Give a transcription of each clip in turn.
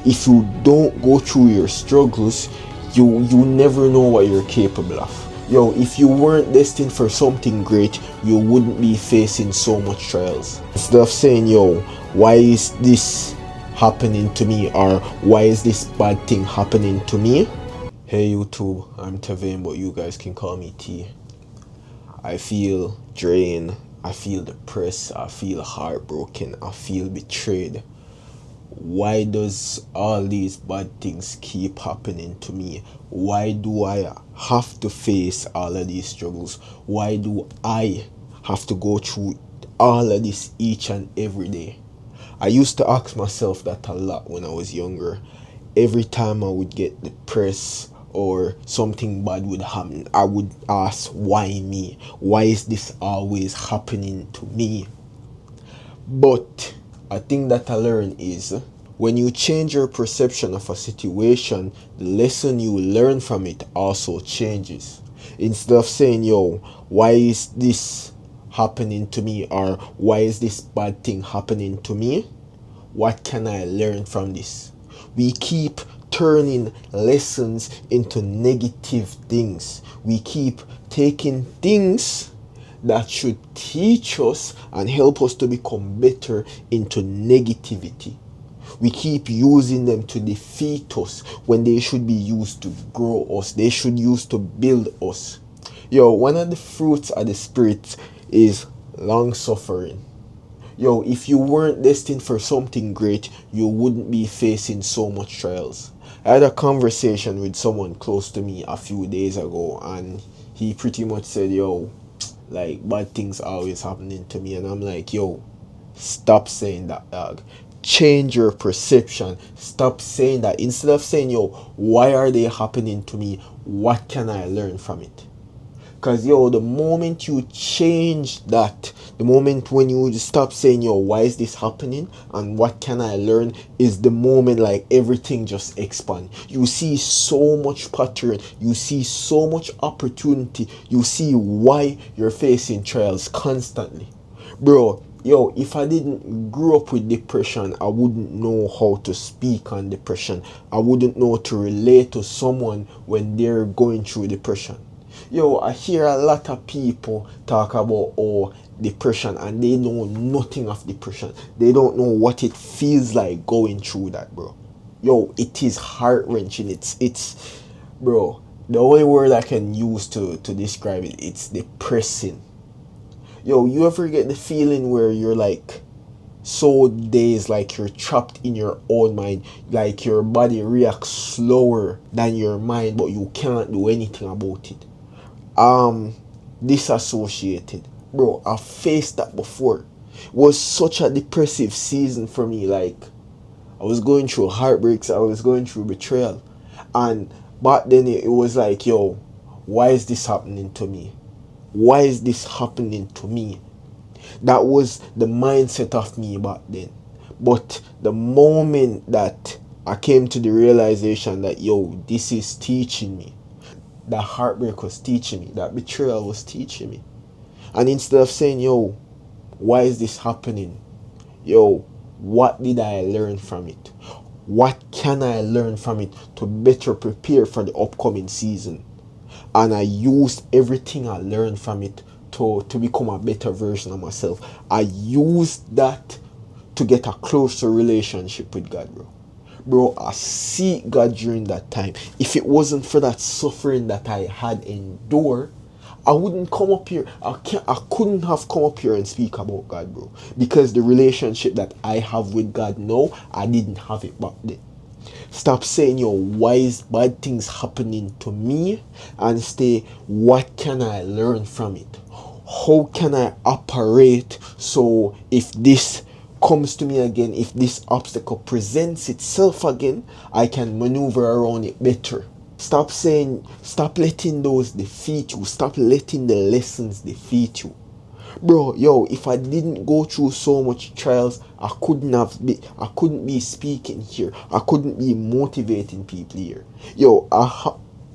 If you don't go through your struggles, you never know what you're capable of. Yo, if you weren't destined for something great, you wouldn't be facing so much trials. Instead of saying, yo, why is this happening to me, or why is this bad thing happening to me? Hey YouTube, I'm Tevin, but you guys can call me T. I feel drained, I feel depressed, I feel heartbroken, I feel betrayed. Why does all these bad things keep happening to me? Why do I have to face all of these struggles? Why do I have to go through all of this each and every day? I used to ask myself that a lot when I was younger. Every time I would get depressed or something bad would happen, I would ask, why me? Why is this always happening to me? But a thing that I learned is, when you change your perception of a situation, the lesson you learn from it also changes. Instead of saying, yo, why is this happening to me, or why is this bad thing happening to me? What can I learn from this? We keep turning lessons into negative things. We keep taking things that should teach us and help us to become better into negativity. We keep using them to defeat us when they should be used to grow us. They should use to build us. Yo, one of the fruits of the Spirit is long suffering. Yo, if you weren't destined for something great, you wouldn't be facing so much trials. I had a conversation with someone close to me a few days ago, and he pretty much said, yo, like, bad things always happening to me. And I'm like, yo, stop saying that, dog. Change your perception. Stop saying that. Instead of saying, yo, why are they happening to me? What can I learn from it? Because, yo, the moment you change that, the moment when you stop saying, yo, why is this happening and what can I learn, is the moment like everything just expands. You see so much pattern. You see so much opportunity. You see why you're facing trials constantly. Bro, yo, if I didn't grow up with depression, I wouldn't know how to speak on depression. I wouldn't know to relate to someone when they're going through depression. Yo, I hear a lot of people talk about depression, and they know nothing of depression. They don't know what it feels like going through that, bro. Yo, it is heart-wrenching. It's bro, the only word I can use to describe it, it's depressing. Yo, you ever get the feeling where you're like so dazed, like you're trapped in your own mind, like your body reacts slower than your mind, but you can't do anything about it? Disassociated. Bro, I faced that before. It was such a depressive season for me. Like, I was going through heartbreaks, I was going through betrayal. And back then it was like, yo, why is this happening to me? Why is this happening to me? That was the mindset of me back then. But the moment that I came to the realization that, yo, this is teaching me, that heartbreak was teaching me, that betrayal was teaching me. And instead of saying, yo, why is this happening? Yo, what did I learn from it? What can I learn from it to better prepare for the upcoming season? And I used everything I learned from it to become a better version of myself. I used that to get a closer relationship with God, bro. Bro, I see God during that time. If it wasn't for that suffering that I had endured, I wouldn't come up here. I couldn't have come up here and speak about God, bro. Because the relationship that I have with God now, I didn't have it back then. Stop saying, yo, why is bad things happening to me? And stay, what can I learn from it? How can I operate so if this comes to me again, if this obstacle presents itself again, I can maneuver around it better. Stop letting those defeat you. Stop letting the lessons defeat you. Bro, yo, if I didn't go through so much trials, I couldn't be speaking here. I couldn't be motivating people here. Yo,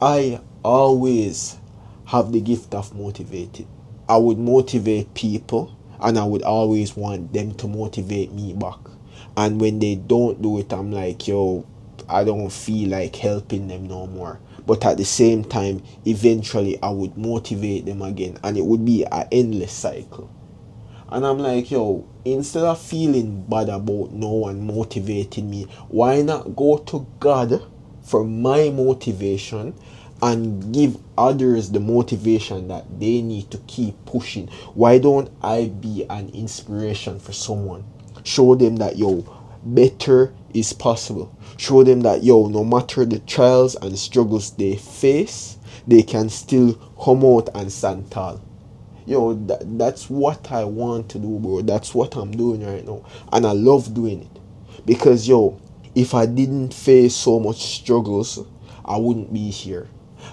I always have the gift of motivating. I would motivate people, and I would always want them to motivate me back. And when they don't do it, I'm like, yo, I don't feel like helping them no more. But at the same time, eventually I would motivate them again, and it would be an endless cycle. And I'm like, yo, instead of feeling bad about no one motivating me, why not go to God for my motivation and give others the motivation that they need to keep pushing? Why don't I be an inspiration for someone? Show them that, yo, better is possible. Show them that, yo, no matter the trials and struggles they face, they can still come out and stand tall. Yo, that's what I want to do, bro. That's what I'm doing right now, and I love doing it. Because, yo, if I didn't face so much struggles, I wouldn't be here.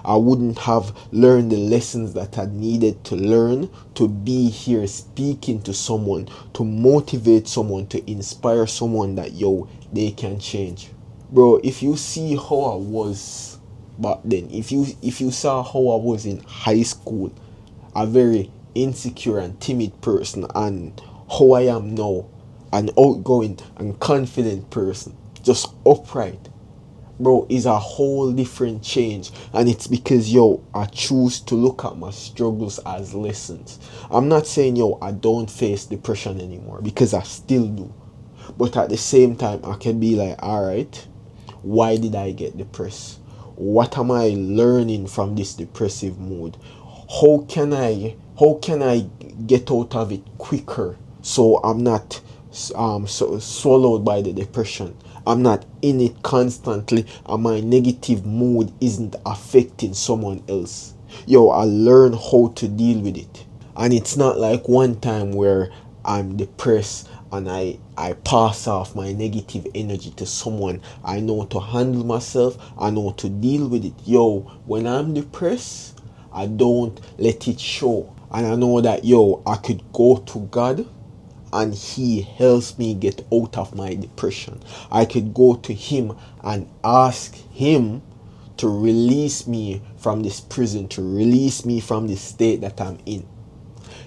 I wouldn't have learned the lessons that I needed to learn to be here speaking to someone, to motivate someone, to inspire someone that, yo, they can change. Bro, if you see how I was back then, if you saw how I was in high school, a very insecure and timid person, and how I am now, an outgoing and confident person, just upright, bro, is a whole different change. And it's because, yo, I choose to look at my struggles as lessons. I'm not saying, yo, I don't face depression anymore, because I still do. But at the same time, I can be like, all right, why did I get depressed? What am I learning from this depressive mood? How can I get out of it quicker, so I'm not swallowed by the depression? I'm not in it constantly, and my negative mood isn't affecting someone else. Yo, I learn how to deal with it. And it's not like one time where I'm depressed and I pass off my negative energy to someone. I know to handle myself, I know to deal with it. Yo, when I'm depressed, I don't let it show. And I know that, yo, I could go to God and He helps me get out of my depression. I could go to Him and ask Him to release me from this prison, to release me from this state that I'm in.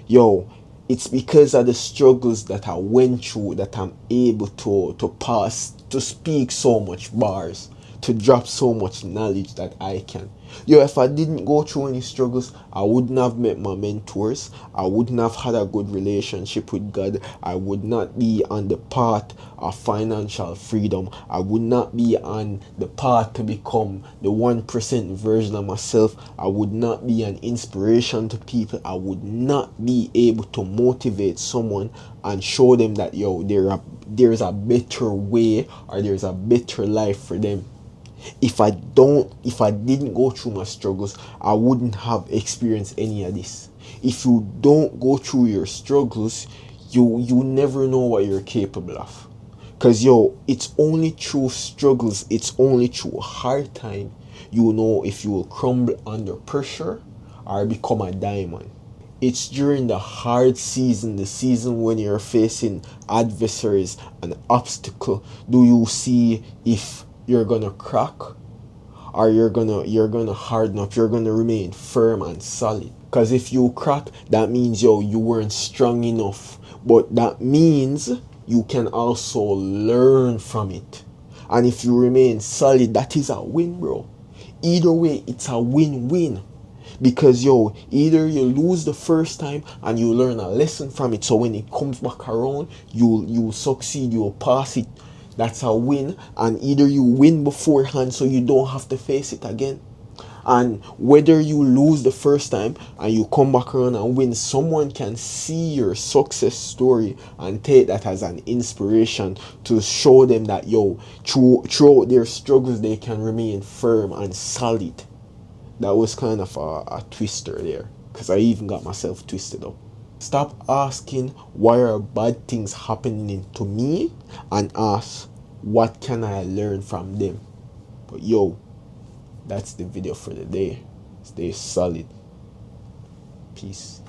Yo, it's because of the struggles that I went through that I'm able to pass, to speak so much bars, to drop so much knowledge that I can. Yo, if I didn't go through any struggles, I wouldn't have met my mentors. I wouldn't have had a good relationship with God. I would not be on the path of financial freedom. I would not be on the path to become the 1% version of myself. I would not be an inspiration to people. I would not be able to motivate someone and show them that, yo, there's a better way, or there's a better life for them. If I didn't go through my struggles, I wouldn't have experienced any of this. If you don't go through your struggles, you never know what you're capable of. Cause, yo, it's only through struggles, it's only through hard time, you know if you will crumble under pressure or become a diamond. It's during the hard season, the season when you're facing adversaries and obstacle, do you see if you're gonna crack, or you're gonna harden up, you're gonna remain firm and solid. Because if you crack, that means, yo, you weren't strong enough. But that means you can also learn from it. And if you remain solid, that is a win, bro. Either way, it's a win-win. Because, yo, either you lose the first time and you learn a lesson from it, so when it comes back around, you'll succeed, you'll pass it. That's a win. And either you win beforehand so you don't have to face it again. And whether you lose the first time and you come back around and win, someone can see your success story and take that as an inspiration to show them that, yo, throughout their struggles, they can remain firm and solid. That was kind of a twister there, because I even got myself twisted up. Stop asking why are bad things happening to me, and ask what can I learn from them. But, yo, that's the video for the day. Stay solid. Peace.